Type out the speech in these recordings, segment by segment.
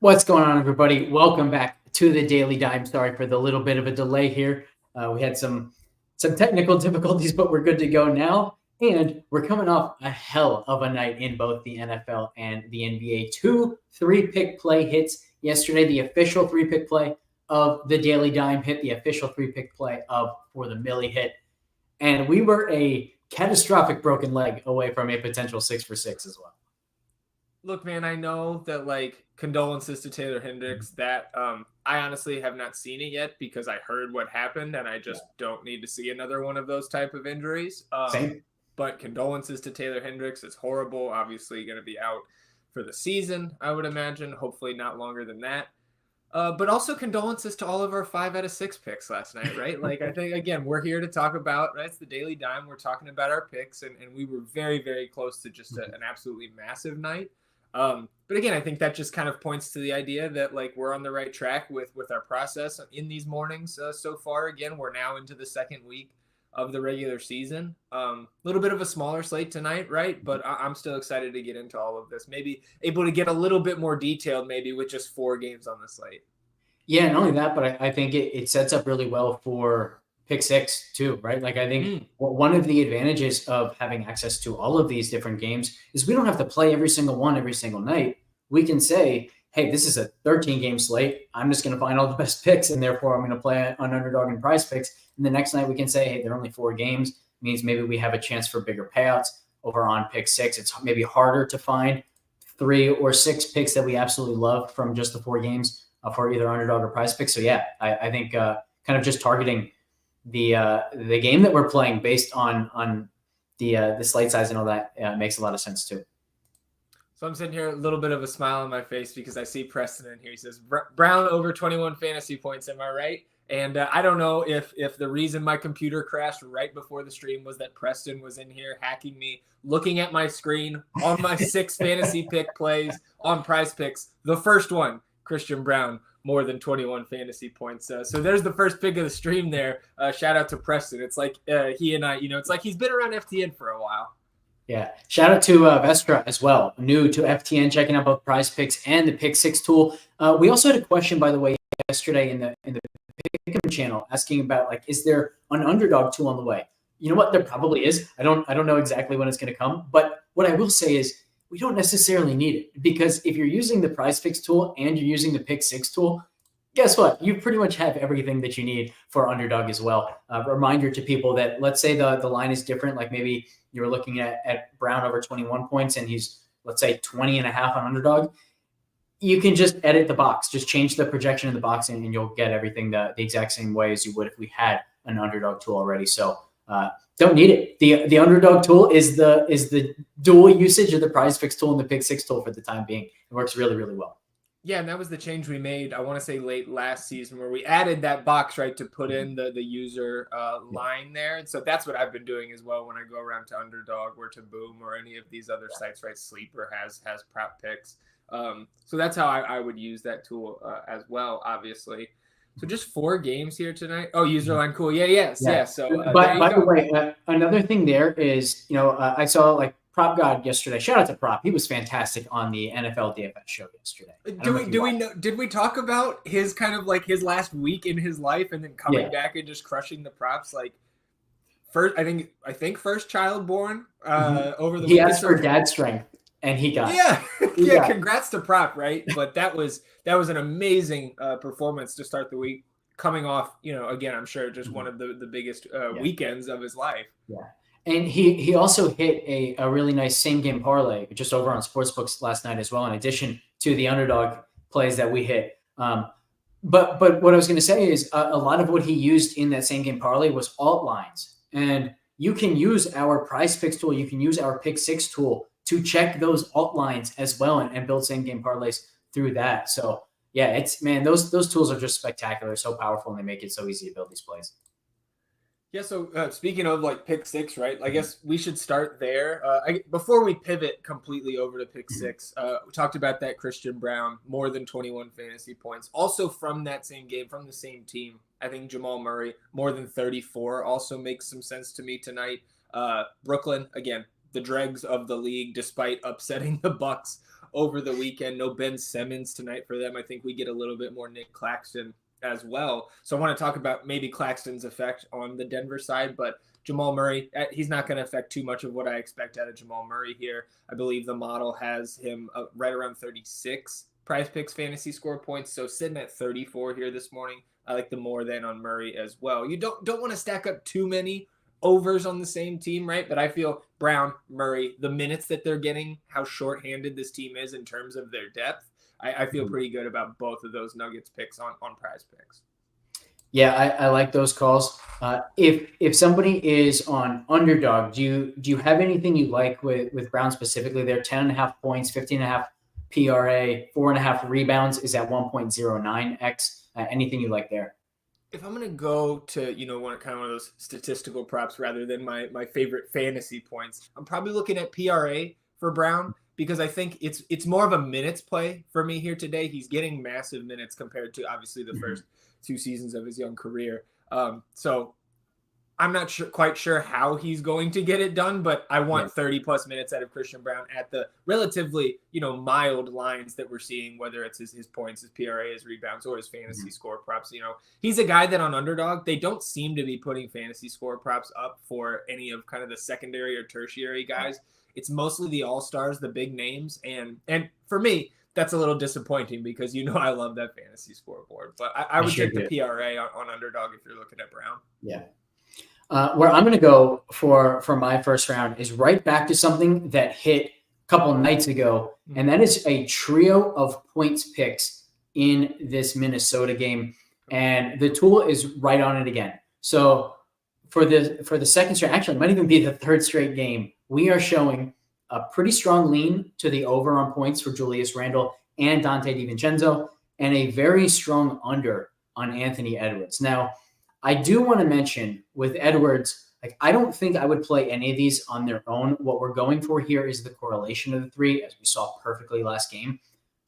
What's going on, everybody? Welcome back to the Daily Dime. Sorry for the little bit of a delay here. We had some technical difficulties, but we're good to go now. And we're coming off a hell of a night in both the NFL and the NBA. Two three-pick play hits yesterday. The official three-pick play of the Daily Dime hit. The official three-pick play of For the Millie hit. And we were a catastrophic broken leg away from a potential 6 for 6 as well. Look, man, I know that condolences to Taylor Hendricks. That I honestly have not seen it yet because I heard what happened and I just don't need to see another one of those type of injuries. Same. But condolences to Taylor Hendricks. It's horrible. Obviously going to be out for the season, I would imagine. Hopefully not longer than that. But also condolences to all of our 5 out of 6 picks last night, right? I think, again, we're here to talk about, right? It's the Daily Dime. We're talking about our picks, and we were very, very close to just an absolutely massive night. But again, I think that just kind of points to the idea that we're on the right track with our process in these mornings so far. Again, we're now into the second week of the regular season. Little bit of a smaller slate tonight, right? But I'm still excited to get into all of this. Maybe able to get a little bit more detailed, maybe with just 4 games on the slate. Yeah, not only that, but I think it sets up really well for pick 6 too, right? I think one of the advantages of having access to all of these different games is we don't have to play every single one every single night. We can say, hey, this is a 13-game slate. I'm just going to find all the best picks, and therefore I'm going to play on underdog and prize picks. And the next night we can say, hey, there are only 4 games. It means maybe we have a chance for bigger payouts over on pick 6. It's maybe harder to find 3 or 6 picks that we absolutely love from just the 4 games for either underdog or prize picks. So yeah, I think kind of just targeting the game that we're playing based on the slate size and all that makes a lot of sense too. So I'm sitting here, a little bit of a smile on my face because I see Preston in here. He says, Brown over 21 fantasy points. Am I right? And I don't know if the reason my computer crashed right before the stream was that Preston was in here hacking me, looking at my screen on my 6 fantasy pick plays on Prize Picks. The first one, Christian Brown, more than 21 fantasy points. So there's the first pick of the stream there. Shout out to Preston. It's like he and I, it's like he's been around FTN for a while. Yeah. Shout out to Vestra as well, new to FTN, checking out both prize picks and the pick 6 tool. We also had a question, by the way, yesterday in the Pick'em channel asking about is there an underdog tool on the way? You know what? There probably is. I don't know exactly when it's going to come, but what I will say is we don't necessarily need it, because if you're using the prize picks tool and you're using the pick 6 tool, guess what? You pretty much have everything that you need for underdog as well. Reminder to people that let's say the line is different. Like maybe you're looking at Brown over 21 points and he's, let's say, 20 and a half on underdog. You can just edit the box, just change the projection in the box, and you'll get everything the exact same way as you would if we had an underdog tool already. So don't need it. The underdog tool is the dual usage of the prize picks tool and the pick 6 tool for the time being. It works really, really well. Yeah, and that was the change we made, I want to say late last season, where we added that box, right, to put in the user line there. And so that's what I've been doing as well when I go around to Underdog or to Boom or any of these other sites, right? Sleeper has prop picks. So that's how I would use that tool as well, obviously. So just 4 games here tonight. Oh, user line, cool. Yeah. So, by the way, another thing there is, I saw Prop God yesterday. Shout out to Prop. He was fantastic on the NFL DFS show yesterday. Did we talk about his kind of his last week in his life and then coming back and just crushing the props? First, I think first child born over the. He asked for dad strength and he got. Yeah. Congrats to Prop, right? But that was an amazing performance to start the week. Coming off, again, I'm sure just one of the biggest weekends of his life. Yeah. And he also hit a really nice same game parlay just over on Sportsbooks last night as well, in addition to the underdog plays that we hit. But what I was going to say is a lot of what he used in that same game parlay was alt lines. And you can use our prize picks tool. You can use our pick 6 tool to check those alt lines as well and build same game parlays through that. So yeah, those tools are just spectacular, so powerful, and they make it so easy to build these plays. Yeah, so speaking of pick 6, right? I guess we should start there. Before we pivot completely over to pick 6, we talked about that Christian Brown, more than 21 fantasy points. Also from that same game, from the same team, I think Jamal Murray, more than 34, also makes some sense to me tonight. Brooklyn, again, the dregs of the league, despite upsetting the Bucks over the weekend. No Ben Simmons tonight for them. I think we get a little bit more Nick Claxton as well. So I want to talk about maybe Claxton's effect on the Denver side, but Jamal Murray, he's not going to affect too much of what I expect out of Jamal Murray here. I believe the model has him right around 36 Prize Picks fantasy score points, so sitting at 34 here this morning. I like the more than on Murray as well. You don't want to stack up too many overs on the same team, right? But I feel Brown, Murray, the minutes that they're getting, how shorthanded this team is in terms of their depth, I feel pretty good about both of those Nuggets picks on Prize Picks. Yeah, I like those calls. If somebody is on underdog, do you have anything you like with Brown specifically? They're 10.5 points, 15.5 PRA, 4.5 rebounds is at 1.09x. Anything you like there? If I'm going to go to, one of those statistical props rather than my favorite fantasy points, I'm probably looking at PRA for Brown because I think it's more of a minutes play for me here today. He's getting massive minutes compared to obviously the first 2 seasons of his young career. So I'm not quite sure how he's going to get it done, but I want 30 plus minutes out of Christian Brown at the relatively, mild lines that we're seeing, whether it's his points, his PRA, his rebounds, or his fantasy score props. He's a guy that on underdog, they don't seem to be putting fantasy score props up for any of kind of the secondary or tertiary guys. It's mostly the all-stars, the big names. And for me, that's a little disappointing because I love that fantasy scoreboard. But I would take the PRA on underdog if you're looking at Brown. Yeah. Where I'm going to go for my first round is right back to something that hit a couple nights ago, and that is a trio of points picks in this Minnesota game. And the tool is right on it again. So for the second straight, actually it might even be the third straight game, we are showing a pretty strong lean to the over on points for Julius Randle and Dante DiVincenzo, and a very strong under on Anthony Edwards. Now, I do want to mention with Edwards, I don't think I would play any of these on their own. What we're going for here is the correlation of the three, as we saw perfectly last game.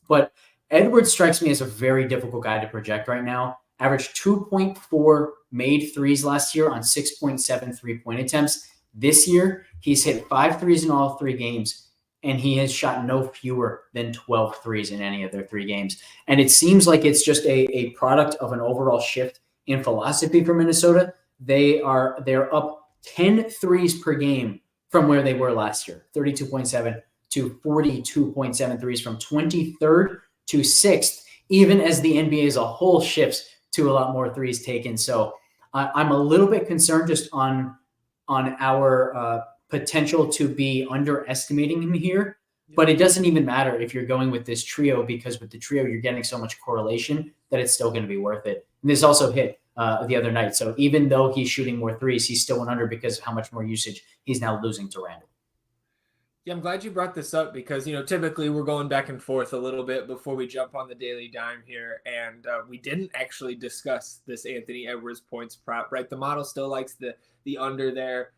But Edwards strikes me as a very difficult guy to project right now. Averaged 2.4 made threes last year on 6.7 3-point attempts. This year, he's hit 5 threes in all 3 games, and he has shot no fewer than 12 threes in any of their 3 games. And it seems like it's just a product of an overall shift in philosophy for Minnesota. They're up 10 threes per game from where they were last year, 32.7 to 42.7 threes, from 23rd to 6th, even as the NBA as a whole shifts to a lot more threes taken. So I'm a little bit concerned just on our potential to be underestimating him here. But it doesn't even matter if you're going with this trio, because with the trio, you're getting so much correlation that it's still going to be worth it. And this also hit the other night. So even though he's shooting more threes, he's still an under because of how much more usage he's now losing to Randle. Yeah, I'm glad you brought this up because, typically we're going back and forth a little bit before we jump on the Daily Dime here. And we didn't actually discuss this Anthony Edwards points prop, right? The model still likes the under there.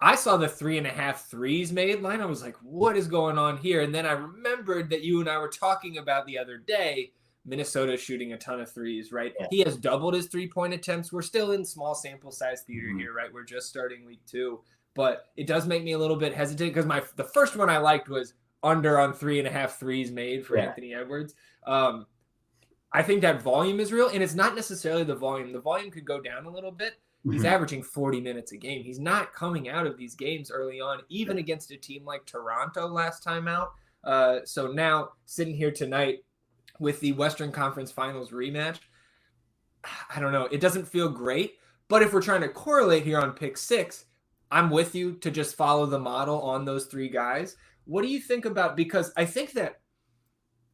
I saw the 3.5 threes made line. I was like, what is going on here? And then I remembered that you and I were talking about the other day, Minnesota shooting a ton of threes, right? Yeah. He has doubled his 3-point attempts. We're still in small sample size theater here, right? We're just starting week 2. But it does make me a little bit hesitant because the first one I liked was under on 3.5 threes made for Anthony Edwards. I think that volume is real, and it's not necessarily the volume. The volume could go down a little bit. He's averaging 40 minutes a game. He's not coming out of these games early on, even against a team like Toronto last time out. So now sitting here tonight with the Western Conference Finals rematch, I don't know. It doesn't feel great. But if we're trying to correlate here on pick 6, I'm with you to just follow the model on those 3 guys. What do you think about, because I think that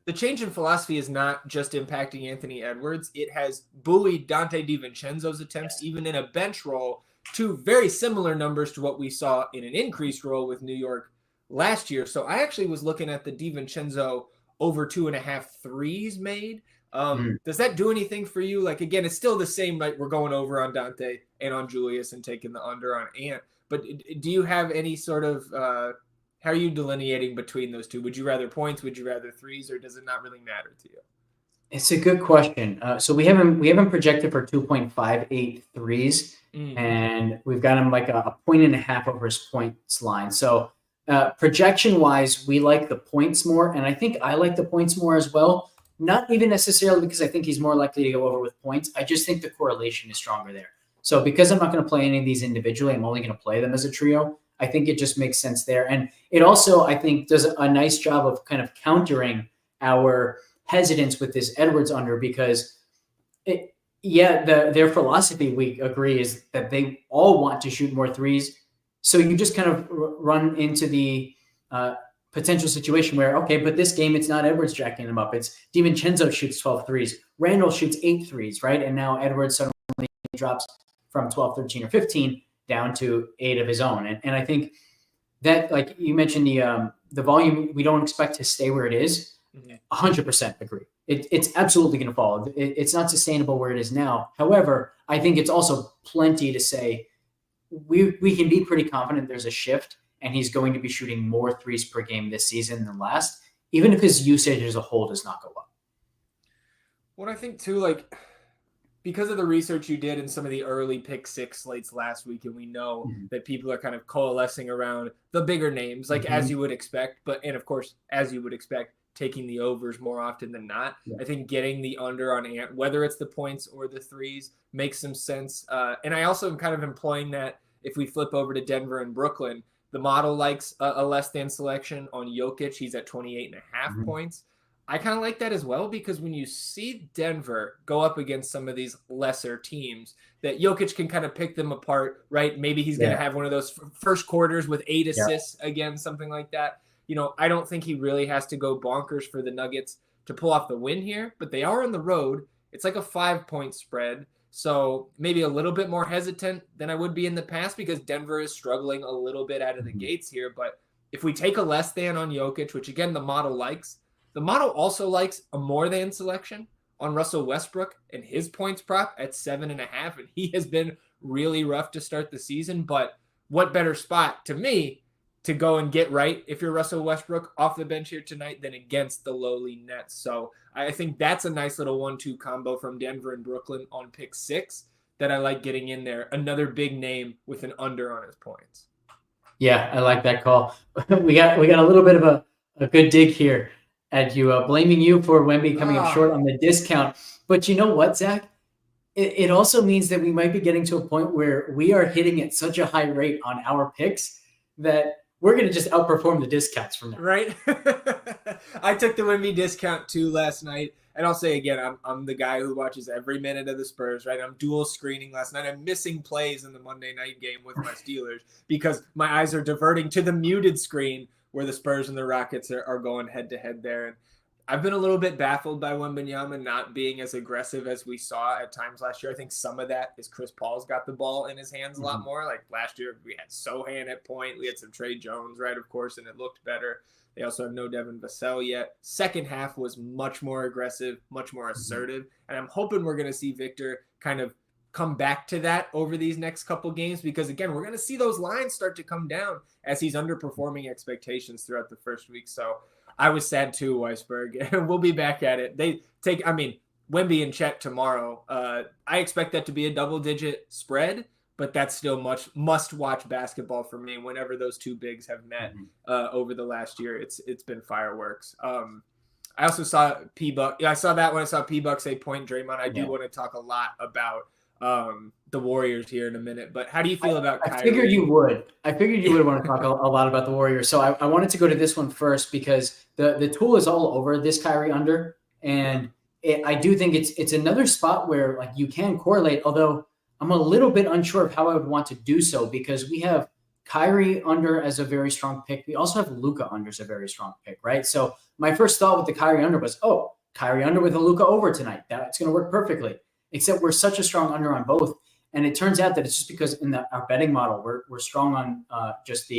the change in philosophy is not just impacting Anthony Edwards. It has buoyed Dante DiVincenzo's attempts, even in a bench role, to very similar numbers to what we saw in an increased role with New York last year. So I actually was looking at the DiVincenzo over 2.5 threes made. Does that do anything for you? Like, again, it's still the same, like we're going over on Dante and on Julius and taking the under on Ant. But do you have any sort of how are you delineating between those two? Would you rather points? Would you rather threes? Or does it not really matter to you? It's a good question. So we haven't projected for 2.58 threes, and we've got him like a 1.5 over his points line. So Projection wise, we like the points more. And I think I like the points more as well. Not even necessarily because I think he's more likely to go over with points. I just think the correlation is stronger there. So because I'm not going to play any of these individually, I'm only going to play them as a trio. I think it just makes sense there. And it also, I think, does a nice job of kind of countering our hesitance with this Edwards under because their philosophy, we agree, is that they all want to shoot more threes. So you just kind of run into the potential situation where, okay, but this game, it's not Edwards jacking them up. It's DiVincenzo shoots 12 threes. Randall shoots 8 threes, right? And now Edwards suddenly drops from 12, 13, or 15 down to 8 of his own. And I think that, like you mentioned, the volume, we don't expect to stay where it is. 100% agree. It's absolutely going to fall. It's not sustainable where it is now. However, I think it's also plenty to say we can be pretty confident there's a shift and he's going to be shooting more threes per game this season than last, even if his usage as a whole does not go up. What I think too, like, because of the research you did in some of the early pick 6 slates last week, and we know that people are kind of coalescing around the bigger names, like as you would expect, and of course, as you would expect, taking the overs more often than not. I think getting the under on whether it's the points or the threes makes some sense. And I also am kind of employing that if we flip over to Denver and Brooklyn, the model likes a less than selection on Jokic. He's at 28.5 points. I kind of like that as well, because when you see Denver go up against some of these lesser teams, that Jokic can kind of pick them apart, right? Maybe he's going to have one of those first quarters with 8 assists again, something like that. You know, I don't think he really has to go bonkers for the Nuggets to pull off the win here, but they are on the road. It's like a 5-point spread. So maybe a little bit more hesitant than I would be in the past because Denver is struggling a little bit out of the gates here. But if we take a less than on Jokic, which again, the model likes, the model also likes a more than selection on Russell Westbrook and his points prop at 7.5. And he has been really rough to start the season. But what better spot to me to go and get right if you're Russell Westbrook off the bench here tonight than against the lowly Nets. So I think that's a nice little 1-2 combo from Denver and Brooklyn on pick 6 that I like getting in there. Another big name with an under on his points. Yeah, I like that call. we got a little bit of a good dig here at you, blaming you for Wemby coming up short on the discount. But you know what, Zach? It also means that we might be getting to a point where we are hitting at such a high rate on our picks that we're going to just outperform the discounts from now. Right? I took the Wemby discount too last night. And I'll say again, I'm the guy who watches every minute of the Spurs, right? I'm dual screening last night. I'm missing plays in the Monday night game with my Steelers because my eyes are diverting to the muted screen where the Spurs and the Rockets are going head to head there. And I've been a little bit baffled by Wembanyama not being as aggressive as we saw at times last year. I think some of that is Chris Paul's got the ball in his hands a lot more. Like last year, we had Sohan at point. We had some Trey Jones, right, of course, and it looked better. They also have no Devin Vassell yet. Second half was much more aggressive, much more assertive. And I'm hoping we're going to see Victor kind of come back to that over these next couple games because, again, we're going to see those lines start to come down as he's underperforming expectations throughout the first week. So I was sad too, Weisberg. We'll be back at it. Wemby and Chet tomorrow. I expect that to be a double-digit spread, but that's still much must-watch basketball for me. Whenever those two bigs have met over the last year, it's been fireworks. I also saw P-Buck. Yeah, I saw that when I saw P-Buck say point Draymond. I do want to talk a lot about the Warriors here in a minute, but how do you feel about Kyrie? I figured you would want to talk a lot about the Warriors. So I wanted to go to this one first because the tool is all over this Kyrie under. And I do think it's another spot where like you can correlate, although I'm a little bit unsure of how I would want to do so because we have Kyrie under as a very strong pick. We also have Luka under as a very strong pick, right? So my first thought with the Kyrie under was, Kyrie under with a Luka over tonight. That's going to work perfectly. Except we're such a strong under on both. And it turns out that it's just because in our betting model, we're strong on just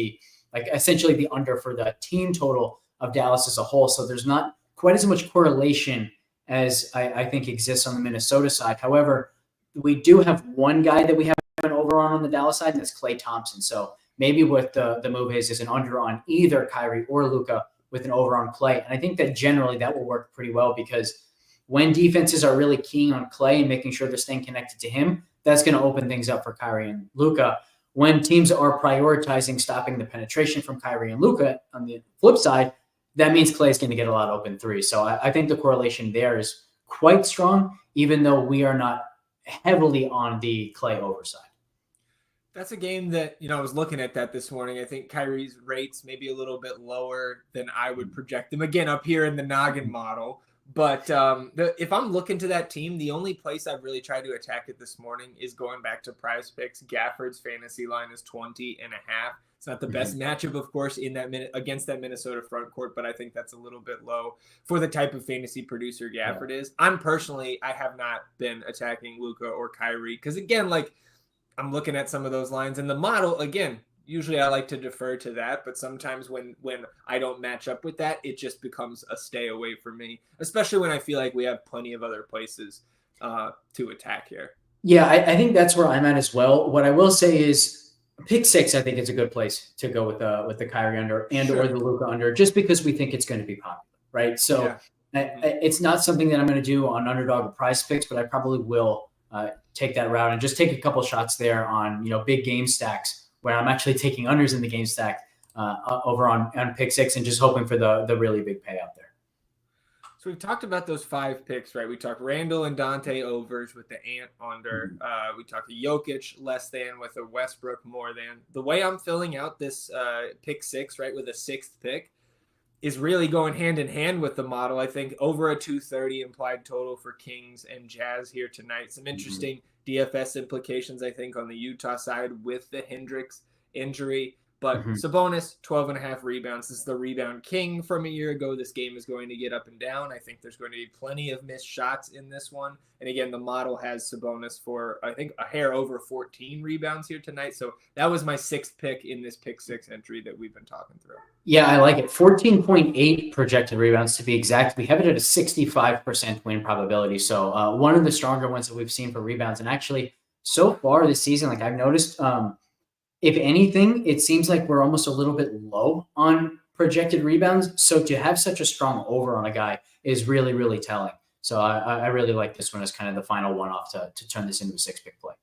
essentially the under for the team total of Dallas as a whole. So there's not quite as much correlation as I think exists on the Minnesota side. However, we do have one guy that we have an over on the Dallas side, and that's Klay Thompson. So maybe what the move is an under on either Kyrie or Luka with an over on Klay. And I think that generally that will work pretty well because when defenses are really keen on Klay and making sure they're staying connected to him, that's going to open things up for Kyrie and Luka. when teams are prioritizing stopping the penetration from Kyrie and Luka, on the flip side, that means Clay is going to get a lot of open threes. So I think the correlation there is quite strong, even though we are not heavily on the Clay overside. That's a game that, I was looking at that this morning. I think Kyrie's rates maybe a little bit lower than I would project them. Again, up here in the Noggin model. But if I'm looking to that team, the only place I've really tried to attack it this morning is going back to Prize Picks. Gafford's fantasy line is 20.5. It's not the best matchup, of course, in that against that Minnesota front court, but I think that's a little bit low for the type of fantasy producer Gafford is. I have not been attacking Luka or Kyrie because, again, I'm looking at some of those lines in the model. Again, usually I like to defer to that, but sometimes when I don't match up with that, it just becomes a stay away for me, especially when I feel like we have plenty of other places to attack here. Yeah, I think that's where I'm at as well. What I will say is pick 6, I think, is a good place to go with the Kyrie under and or the Luka under, just because we think it's going to be popular, right? So it's not something that I'm going to do on Underdog or Prize Picks, but I probably will take that route and just take a couple shots there on big game stacks where I'm actually taking unders in the game stack over on pick 6 and just hoping for the really big payout there. So we've talked about those 5 picks, right? We talked Randall and Dante overs with the Ant under. We talked Jokic less than with a Westbrook more than. The way I'm filling out this pick 6, right, with a 6th pick is really going hand in hand with the model. I think over a 230 implied total for Kings and Jazz here tonight. Some interesting DFS implications, I think, on the Utah side with the Hendricks injury. But Sabonis, 12.5 rebounds. This is the rebound king from a year ago. This game is going to get up and down. I think there's going to be plenty of missed shots in this one. And again, the model has Sabonis for, I think, a hair over 14 rebounds here tonight. So that was my 6th pick in this pick 6 entry that we've been talking through. Yeah, I like it. 14.8 projected rebounds to be exact. We have it at a 65% win probability. So one of the stronger ones that we've seen for rebounds. And actually, so far this season, I've noticed, if anything, it seems like we're almost a little bit low on projected rebounds. So to have such a strong over on a guy is really, really telling. So I really like this one as kind of the final one-off to turn this into a 6-pick play.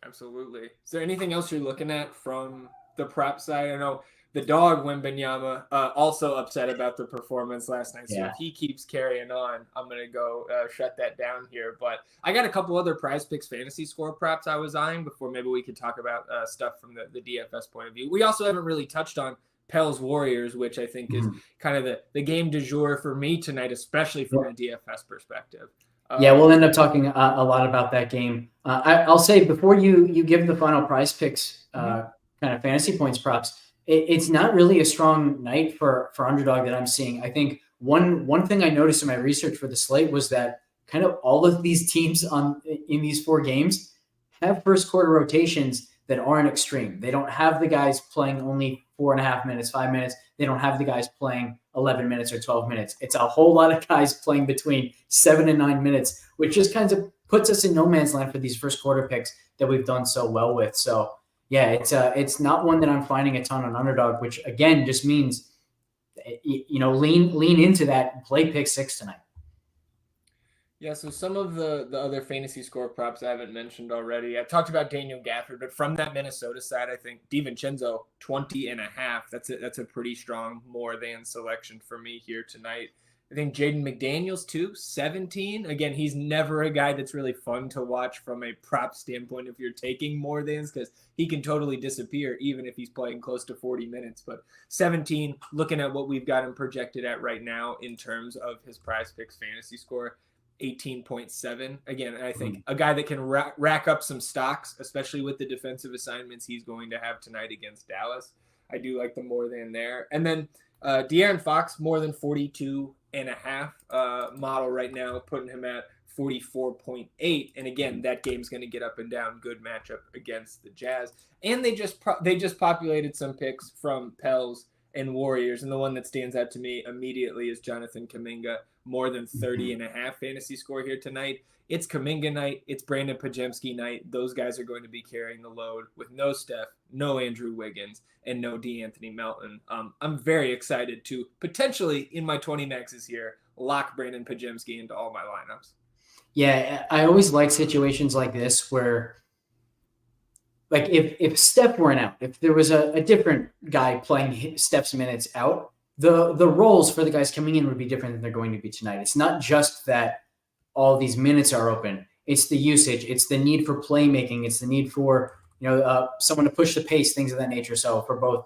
Absolutely. Is there anything else you're looking at from the prop side? I know the dog, Wembanyama, also upset about the performance last night. So if he keeps carrying on, I'm going to go shut that down here. But I got a couple other Prize Picks fantasy score props I was eyeing before maybe we could talk about stuff from the DFS point of view. We also haven't really touched on Pels Warriors, which I think is kind of the game du jour for me tonight, especially from a DFS perspective. Yeah, we'll end up talking a lot about that game. I'll say before you give the final Prize Picks kind of fantasy points props, it's not really a strong night for Underdog that I'm seeing. I think one thing I noticed in my research for the slate was that kind of all of these teams in these 4 games have first quarter rotations that aren't extreme. They don't have the guys playing only 4.5 minutes, 5 minutes. They don't have the guys playing 11 minutes or 12 minutes. It's a whole lot of guys playing between 7 and 9 minutes, which just kind of puts us in no man's land for these first quarter picks that we've done so well with. So yeah, it's not one that I'm finding a ton on Underdog, which again just means lean into that and play pick 6 tonight. Yeah, so some of the other fantasy score props I haven't mentioned already. I talked about Daniel Gafford, but from that Minnesota side, I think DiVincenzo 20.5. That's a pretty strong more than selection for me here tonight. I think Jaden McDaniels too, 17. Again, he's never a guy that's really fun to watch from a prop standpoint if you're taking more thans, because he can totally disappear even if he's playing close to 40 minutes. But 17, looking at what we've got him projected at right now in terms of his Prize Picks fantasy score, 18.7. Again, I think a guy that can rack up some stocks, especially with the defensive assignments he's going to have tonight against Dallas. I do like the more than there. And then De'Aaron Fox, more than 42.5 model right now, putting him at 44.8. And again, that game's going to get up and down. Good matchup against the Jazz. And they just populated some picks from Pels and Warriors. And the one that stands out to me immediately is Jonathan Kuminga, more than 30.5 fantasy score here tonight. It's Kuminga night. It's Brandon Pajemski night. Those guys are going to be carrying the load with no Steph, no Andrew Wiggins, and no DeAnthony Melton. I'm very excited to potentially, in my 20 maxes here, lock Brandon Pajemski into all my lineups. Yeah, I always like situations like this where like if Steph weren't out, if there was a different guy playing Steph's minutes out, the roles for the guys coming in would be different than they're going to be tonight. It's not just that all these minutes are open. It's the usage. It's the need for playmaking. It's the need for someone to push the pace, things of that nature. So for both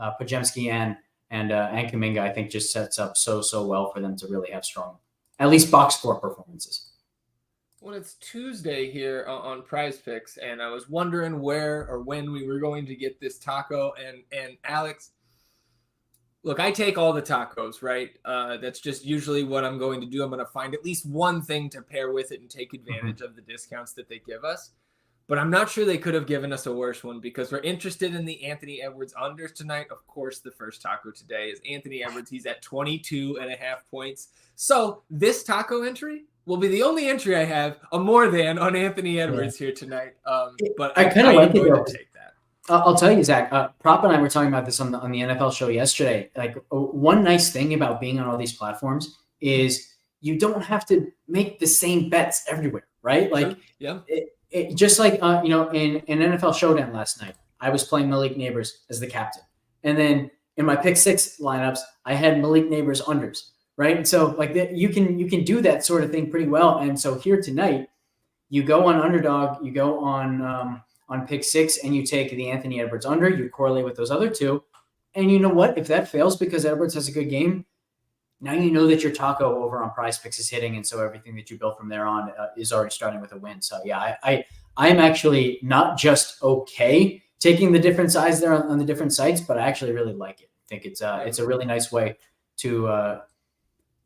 Podziemski and Kuminga, I think just sets up so well for them to really have strong, at least box score performances. Well, it's Tuesday here on Prize Picks, and I was wondering where or when we were going to get this taco. And Alex, look, I take all the tacos, right? That's just usually what I'm going to do. I'm going to find at least one thing to pair with it and take advantage of the discounts that they give us. But I'm not sure they could have given us a worse one because we're interested in the Anthony Edwards unders tonight. Of course, the first taco today is Anthony Edwards. He's at 22.5 points. So this taco entry will be the only entry I have a more than on Anthony Edwards here tonight. But I kind of like it. Take that. I'll tell you, Zach, Prop and I were talking about this on the NFL show yesterday. Like one nice thing about being on all these platforms is you don't have to make the same bets everywhere, right? Like, yeah. Just like, in NFL Showdown last night, I was playing Malik Neighbors as the captain. And then in my pick six lineups, I had Malik Neighbors unders, right? And so like that, you can do that sort of thing pretty well. And so here tonight, you go on underdog, you go on pick six, and you take the Anthony Edwards under, you correlate with those other two. And you know what? If that fails because Edwards has a good game, now you know that your taco over on Prize Picks is hitting, and so everything that you built from there on is already starting with a win. So yeah, I'm actually not just okay taking the different sides there on the different sites, but I actually really like it. I think it's a really nice way to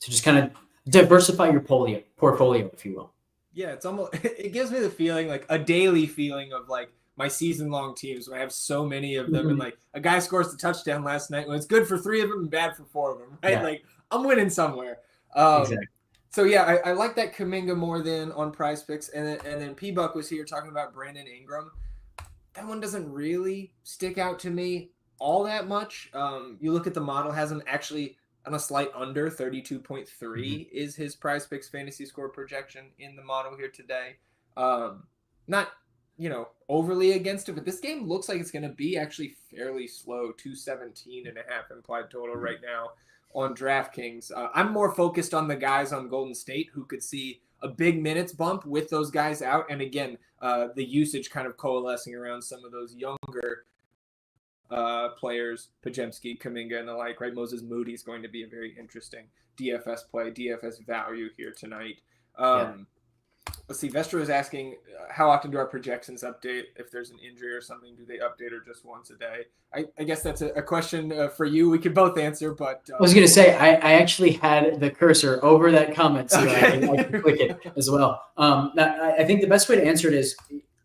just kind of diversify your portfolio, if you will. Yeah, it's almost it gives me the feeling like a daily feeling of like my season-long teams when I have so many of them, and like a guy scores the touchdown last night when it's good for 3 of them and bad for 4 of them, right? Yeah. Like I'm winning somewhere. Exactly. So yeah, I like that Kuminga more than on Prize Picks, and then P-Buck was here talking about Brandon Ingram. That one doesn't really stick out to me all that much. You look at the model, has him actually on a slight under 32.3 is his Prize Picks fantasy score projection in the model here today. Not overly against it, but this game looks like it's going to be actually fairly slow. 217.5 implied total right now on DraftKings. I'm more focused on the guys on Golden State who could see a big minutes bump with those guys out. And again, the usage kind of coalescing around some of those younger players, Podziemski, Kuminga, and the like, right? Moses Moody is going to be a very interesting DFS play, DFS value here tonight. Let's see. Vestra is asking, how often do our projections update? If there's an injury or something, do they update or just once a day? I guess that's a question for you. We could both answer, but I was going to say I actually had the cursor over that comment so that I can click it as well. I think the best way to answer it is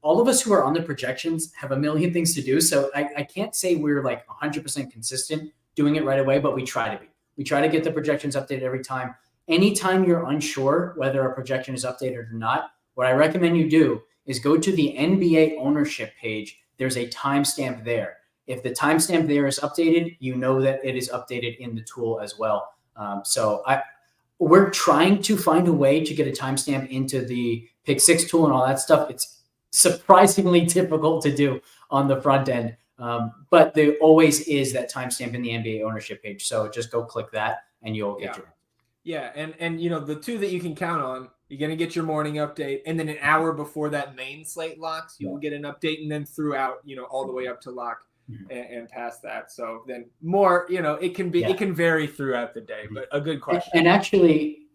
all of us who are on the projections have a million things to do. So I can't say we're like 100% consistent doing it right away, but we try to be. We try to get the projections updated every time. Anytime you're unsure whether a projection is updated or not, what I recommend you do is go to the NBA ownership page. There's a timestamp there. If the timestamp there is updated, you know that it is updated in the tool as well. We're trying to find a way to get a timestamp into the Pick 6 tool and all that stuff. It's surprisingly difficult to do on the front end, but there always is that timestamp in the NBA ownership page. So just go click that and you'll get your. Yeah, and the two that you can count on, you're going to get your morning update, and then an hour before that main slate locks, you will get an update, and then throughout, all the way up to lock and past that. So then more, it can vary throughout the day, but a good question. And actually,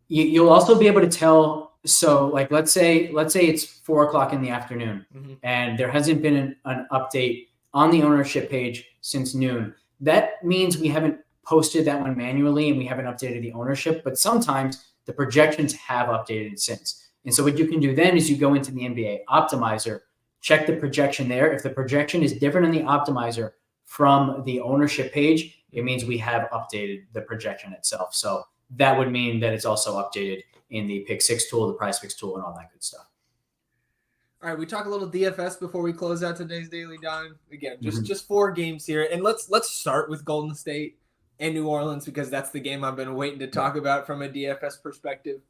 you'll also be able to tell. So like, let's say it's 4:00 in the afternoon and there hasn't been an update on the ownership page since noon. That means we haven't posted that one manually and we haven't updated the ownership, but sometimes the projections have updated since. And so what you can do then is you go into the NBA optimizer, check the projection there. If the projection is different in the optimizer from the ownership page, it means we have updated the projection itself. So that would mean that it's also updated in the Pick 6 tool, the Prize Picks tool, and all that good stuff. All right, we talk a little DFS before we close out today's Daily Dime. Again, just 4 games here. And let's start with Golden State and New Orleans because that's the game I've been waiting to talk about from a DFS perspective.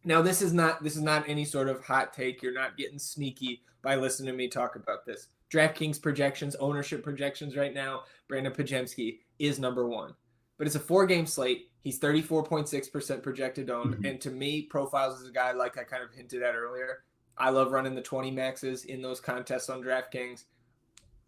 Now, this is not any sort of hot take. You're not getting sneaky by listening to me talk about this. DraftKings projections, ownership projections right now, Brandon Pajemski is number one. But it's a 4-game slate. He's 34.6% projected owned. Mm-hmm. And to me, profiles as a guy, like I kind of hinted at earlier, I love running the 20 maxes in those contests on DraftKings.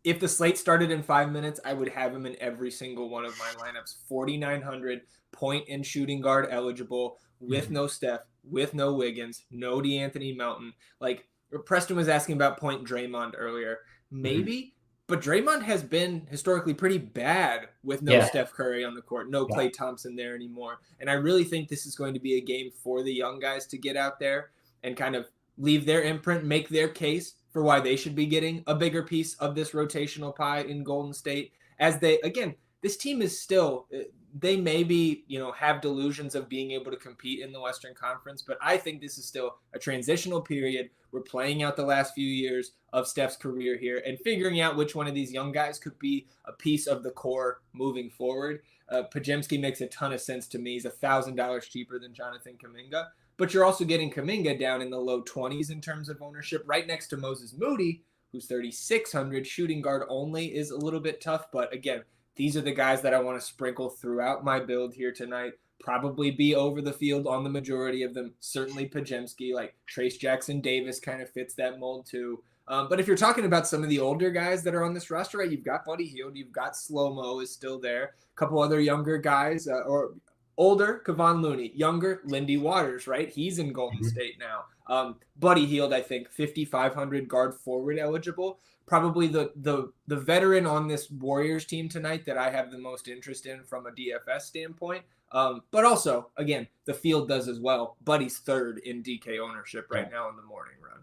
If the slate started in 5 minutes, I would have him in every single one of my lineups. 4,900 point and shooting guard eligible with no Steph, with no Wiggins, no DeAnthony Melton. Like Preston was asking about point Draymond earlier. Maybe, but Draymond has been historically pretty bad with no Steph Curry on the court, no Klay Thompson there anymore. And I really think this is going to be a game for the young guys to get out there and kind of leave their imprint, make their case for why they should be getting a bigger piece of this rotational pie in Golden State. As they, again, this team is still, they maybe, have delusions of being able to compete in the Western Conference, but I think this is still a transitional period. We're playing out the last few years of Steph's career here and figuring out which one of these young guys could be a piece of the core moving forward. Pajemski makes a ton of sense to me. He's $1,000 cheaper than Jonathan Kuminga, but you're also getting Kuminga down in the low 20s in terms of ownership, right next to Moses Moody, who's 3,600. Shooting guard only is a little bit tough, but again, these are the guys that I want to sprinkle throughout my build here tonight. Probably be over the field on the majority of them. Certainly Pajemski, like Trace Jackson Davis kind of fits that mold too. But if you're talking about some of the older guys that are on this roster, right, you've got Buddy Hield, you've got Slow-Mo is still there, a couple other younger guys, or older, Kevon Looney, younger, Lindy Waters, right? He's in Golden State now. Buddy Hield, I think, 5,500 guard forward eligible. Probably the veteran on this Warriors team tonight that I have the most interest in from a DFS standpoint. But also, again, the field does as well. Buddy's third in DK ownership right now in the morning run.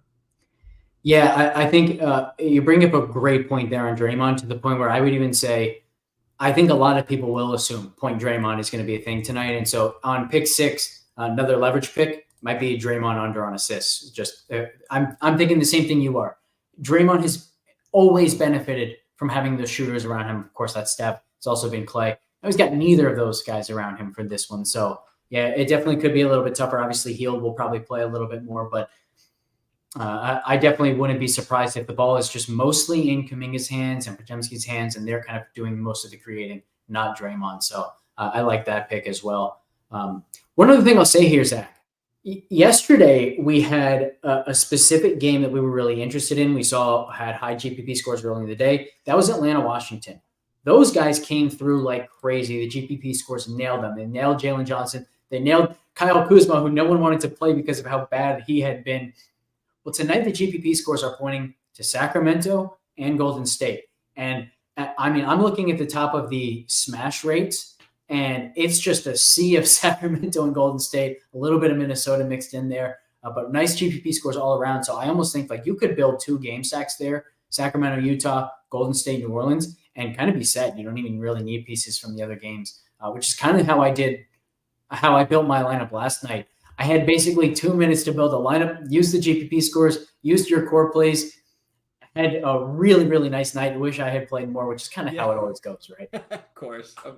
Yeah, I think you bring up a great point there on Draymond, to the point where I would even say I think a lot of people will assume point Draymond is going to be a thing tonight. And so on pick 6, another leverage pick might be Draymond under on assists. Just I'm thinking the same thing you are. Draymond has always benefited from having the shooters around him. Of course, that's Steph. It's also been Klay. He's got neither of those guys around him for this one. So, yeah, it definitely could be a little bit tougher. Obviously, Hield will probably play a little bit more, but I definitely wouldn't be surprised if the ball is just mostly in Kuminga's hands and Pajemski's hands, and they're kind of doing most of the creating, not Draymond. So I like that pick as well. One other thing I'll say here, Zach. Yesterday, we had a specific game that we were really interested in. We had high GPP scores early in the day. That was Atlanta, Washington. Those guys came through like crazy. The GPP scores nailed them. They nailed Jalen Johnson. They nailed Kyle Kuzma, who no one wanted to play because of how bad he had been. Well, tonight the GPP scores are pointing to Sacramento and Golden State. And I mean, I'm looking at the top of the smash rates, and it's just a sea of Sacramento and Golden State, a little bit of Minnesota mixed in there, but nice GPP scores all around. So I almost think like you could build 2 game stacks there, Sacramento, Utah, Golden State, New Orleans, and kind of be set. You don't even really need pieces from the other games, which is kind of how I built my lineup last night. I had basically 2 minutes to build a lineup, used the GPP scores, used your core plays, had a really, really nice night. I wish I had played more, which is kind of how it always goes, right? Of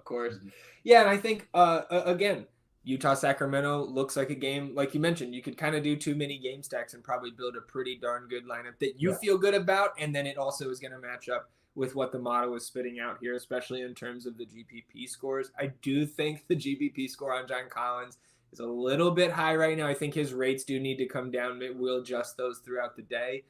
course. Yeah, and I think, again, Utah-Sacramento looks like a game, like you mentioned, you could kind of do too many game stacks and probably build a pretty darn good lineup that you feel good about, and then it also is going to match up with what the model is spitting out here, especially in terms of the GPP scores. I do think the GPP score on John Collins is a little bit high right now. I think his rates do need to come down. We'll adjust those throughout the day.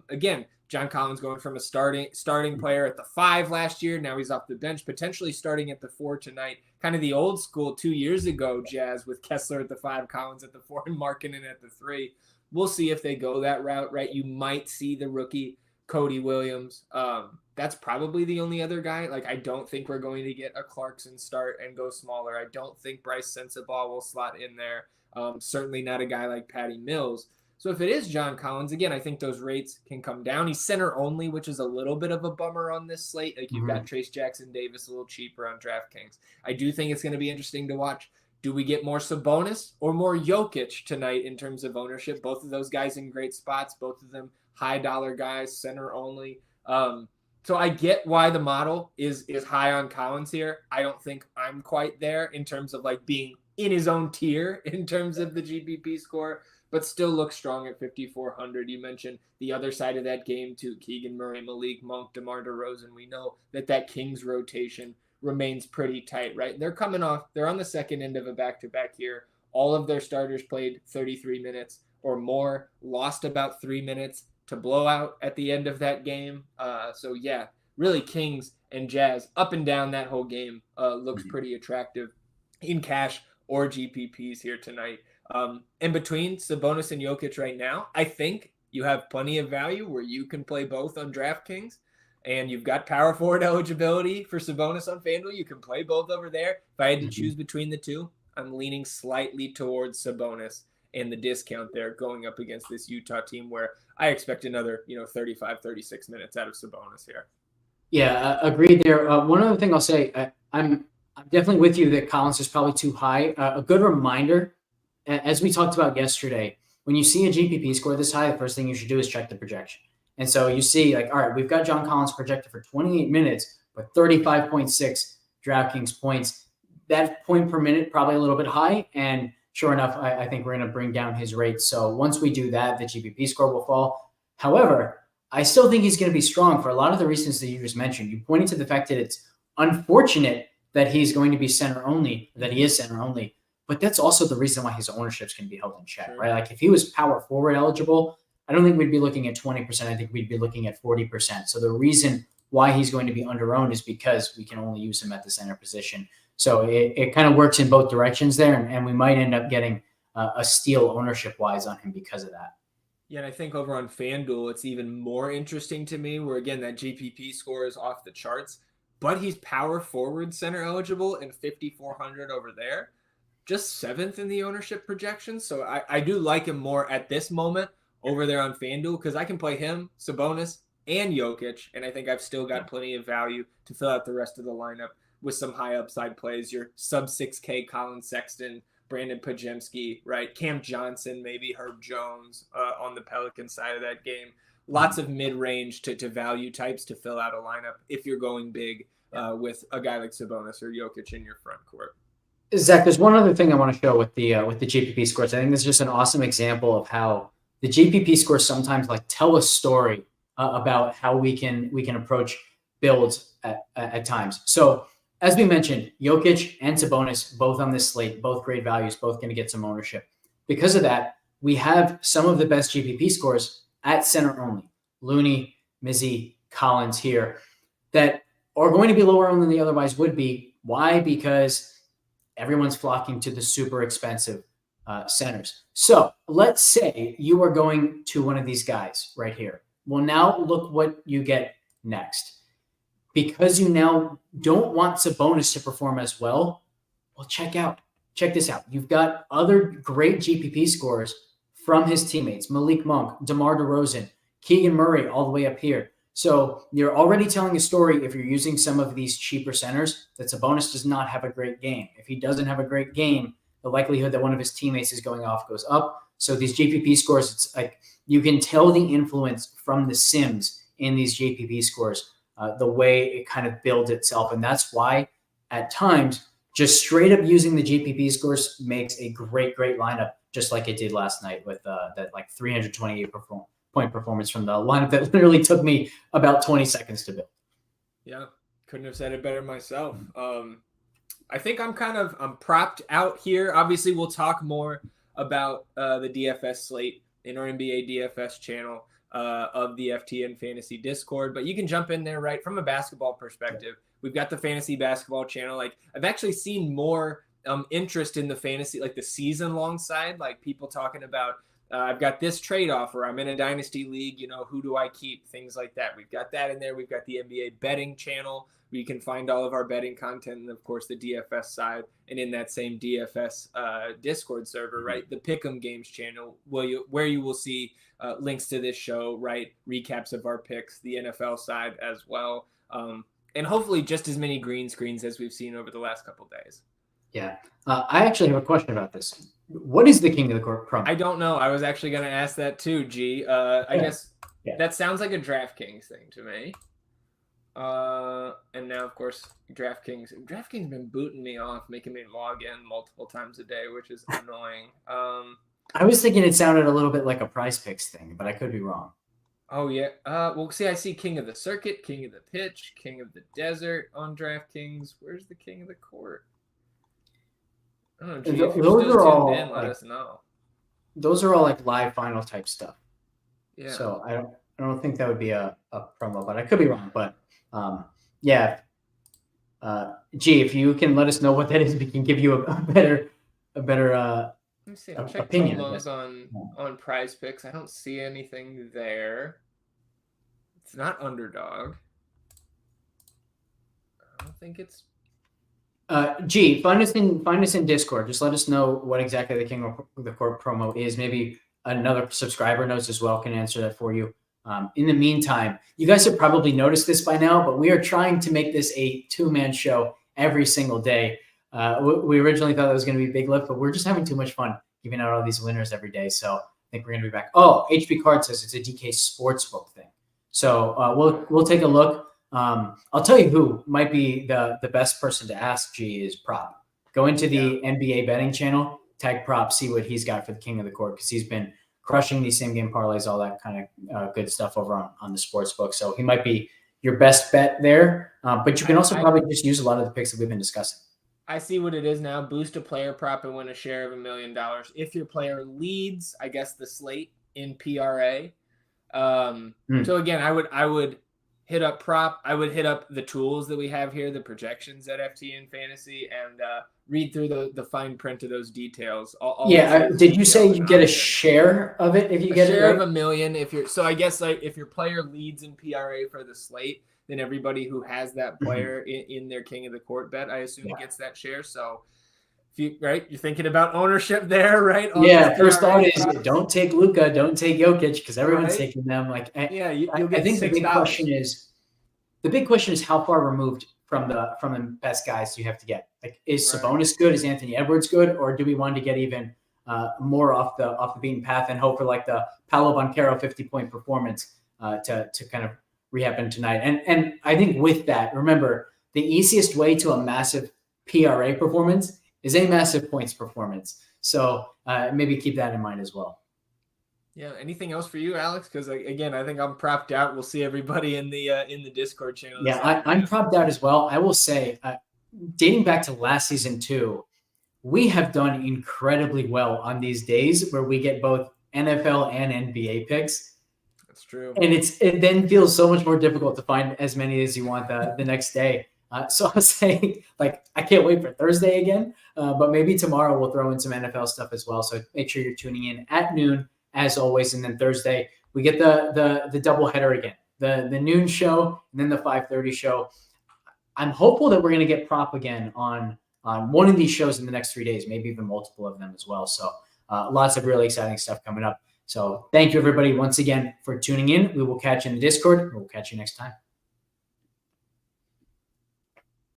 Again, John Collins going from a starting player at the 5 last year. Now he's off the bench, potentially starting at the 4 tonight. Kind of the old school 2 years ago Jazz with Kessler at the 5, Collins at the 4, and Markkanen at the 3. We'll see if they go that route, right? You might see the rookie Cody Williams. That's probably the only other guy. Like, I don't think we're going to get a Clarkson start and go smaller. I don't think Bryce Sensabaugh will slot in there. Certainly not a guy like Patty Mills. So if it is John Collins, again, I think those rates can come down. He's center only, which is a little bit of a bummer on this slate. Like, you've got Trace Jackson Davis a little cheaper on DraftKings. I do think it's going to be interesting to watch. Do we get more Sabonis or more Jokic tonight in terms of ownership? Both of those guys in great spots. Both of them high dollar guys, center only. So I get why the model is high on Collins here. I don't think I'm quite there in terms of like being in his own tier in terms of the GPP score, but still looks strong at 5,400. You mentioned the other side of that game too, Keegan Murray, Malik Monk, DeMar DeRozan. We know that Kings rotation remains pretty tight, right? They're on the second end of a back-to-back here. All of their starters played 33 minutes or more, lost about 3 minutes to blowout at the end of that game. So yeah, really Kings and Jazz up and down that whole game looks pretty attractive in cash or GPPs here tonight. In between Sabonis and Jokic right now, I think you have plenty of value where you can play both on DraftKings, and you've got power forward eligibility for Sabonis on FanDuel. You can play both over there. If I had to choose between the two, I'm leaning slightly towards Sabonis and the discount there going up against this Utah team where I expect another 35, 36 minutes out of Sabonis here. Yeah, agreed there. One other thing I'll say, I'm definitely with you that Collins is probably too high. A good reminder, as we talked about yesterday, when you see a GPP score this high, the first thing you should do is check the projection. And so you see, all right, we've got John Collins projected for 28 minutes, but 35.6 DraftKings points. That point per minute, probably a little bit high. And sure enough, I think we're going to bring down his rate. So once we do that, the GPP score will fall. However, I still think he's going to be strong for a lot of the reasons that you just mentioned. You pointed to the fact that it's unfortunate that he's going to be center only, that he is center only. But that's also the reason why his ownerships can be held in check, right? Like if he was power forward eligible, I don't think we'd be looking at 20%. I think we'd be looking at 40%. So the reason why he's going to be under-owned is because we can only use him at the center position. So it kind of works in both directions there, and we might end up getting a steal ownership-wise on him because of that. Yeah, and I think over on FanDuel, it's even more interesting to me where, again, that GPP score is off the charts, but he's power forward center eligible and 5,400 over there. Just 7th in the ownership projections. So I do like him more at this moment over there on FanDuel because I can play him, Sabonis, and Jokic, and I think I've still got plenty of value to fill out the rest of the lineup with some high upside plays. Your sub 6K Colin Sexton, Brandon Pajemski, right? Cam Johnson, maybe Herb Jones on the Pelican side of that game. Lots of mid-range to value types to fill out a lineup if you're going big with a guy like Sabonis or Jokic in your front court. Zach, there's one other thing I want to show with the GPP scores. I think this is just an awesome example of how the GPP scores sometimes tell a story about how we can approach builds at times. So as we mentioned, Jokic and Sabonis both on this slate, both great values, both going to get some ownership. Because of that, we have some of the best GPP scores at center only. Looney, Mizzy, Collins here that are going to be lower owned than they otherwise would be. Why? Because everyone's flocking to the super expensive centers. So let's say you are going to one of these guys right here. Well, now look what you get next. Because you now don't want Sabonis to perform as well, check this out. You've got other great GPP scores from his teammates, Malik Monk, DeMar DeRozan, Keegan Murray, all the way up here. So you're already telling a story if you're using some of these cheaper centers that Sabonis does not have a great game. If he doesn't have a great game, the likelihood that one of his teammates is going off goes up. So these GPP scores, it's like you can tell the influence from the Sims in these GPP scores, the way it kind of builds itself. And that's why at times just straight up using the GPP scores makes a great lineup, just like it did last night with that 328 point performance from the lineup that literally took me about 20 seconds to build. Yeah, couldn't have said it better myself. I think I'm propped out here. Obviously, we'll talk more about the DFS slate in our NBA DFS channel of the FTN Fantasy Discord, but you can jump in there right from a basketball perspective. We've got the fantasy basketball channel. I've actually seen more interest in the fantasy, the season long side, people talking about I've got this trade offer. I'm in a dynasty league. Who do I keep? Things like that. We've got that in there. We've got the NBA betting channel where you can find all of our betting content and, of course, the DFS side. And in that same DFS Discord server, right, the Pick'em Games channel where you will see links to this show, right, recaps of our picks, the NFL side as well. And hopefully just as many green screens as we've seen over the last couple of days. Yeah. I actually have a question about this. What is the king of the crumb? I don't know. I was actually going to ask that too, G. I guess that sounds like a DraftKings thing to me. And now, of course, DraftKings. DraftKings been booting me off, making me log in multiple times a day, which is annoying. I was thinking it sounded a little bit like a Prize Picks thing, but I could be wrong. Oh, yeah. Well, see, I see King of the Circuit, King of the Pitch, King of the Desert on DraftKings. Where's the King of the Court? I don't know. Gee, if you're Those still are all tuned in, let like, us know. those are all like live final type stuff. Yeah. So I don't think that would be a promo, but I could be wrong. But yeah. If you can let us know what that is, we can give you a better Let me see. I'll check opinion. promos on Prize Picks. I don't see anything there. It's not Underdog. I don't think it's. Find us in Discord. Just let us know what exactly the King of the Court promo is. Maybe another subscriber knows as well, can answer that for you. In the meantime, you guys have probably noticed this by now, but we are trying to make this a 2-man show every single day. We originally thought that was going to be a big lift, but we're just having too much fun giving out all these winners every day. So I think we're going to be back. Oh, HP Card says it's a DK Sportsbook thing. So we'll take a look. I'll tell you who might be the best person to ask, is Prop. Go into the NBA betting channel, tag Prop, see what he's got for the King of the Court, because he's been crushing these same game parlays, all that kind of good stuff over on the sports book. So he might be your best bet there. But you can also probably just use a lot of the picks that we've been discussing. I see what it is now. Boost a player prop and win a share of $1 million. If your player leads, I guess, the slate in PRA. So again, I would hit up Prop. I would hit up the tools that we have here, the projections at FTN Fantasy, and read through the fine print of those details. Did you say you get a share of it if you get it? A share of $1 million I guess if your player leads in PRA for the slate, then everybody who has that player in their King of the Court bet, I assume, gets that share. So if you're thinking about ownership there, right? First thought is don't take Luka, don't take Jokic, because everyone's taking them. You'll get I think $6. the big question is how far removed from the best guys do you have to get? Like, is Sabonis good? Is Anthony Edwards good? Or do we want to get even more off the beaten path and hope for like the Paolo Banchero 50-point performance to kind of re-happen tonight? And I think with that, remember, the easiest way to a massive PRA performance is a massive points performance. So maybe keep that in mind as well. Yeah. Anything else for you, Alex? Because again, I think I'm propped out. We'll see everybody in the Discord channel. Yeah, I'm propped out as well. I will say, dating back to last season too, we have done incredibly well on these days where we get both NFL and NBA picks. That's true. And it then feels so much more difficult to find as many as you want the next day. So I'll say, I can't wait for Thursday again, but maybe tomorrow we'll throw in some NFL stuff as well. So make sure you're tuning in at noon as always. And then Thursday we get the double header again, the noon show and then the 5:30 show. I'm hopeful that we're going to get Prop again on one of these shows in the next 3 days, maybe even multiple of them as well. So lots of really exciting stuff coming up. So thank you everybody once again for tuning in. We will catch you in the Discord. We'll catch you next time.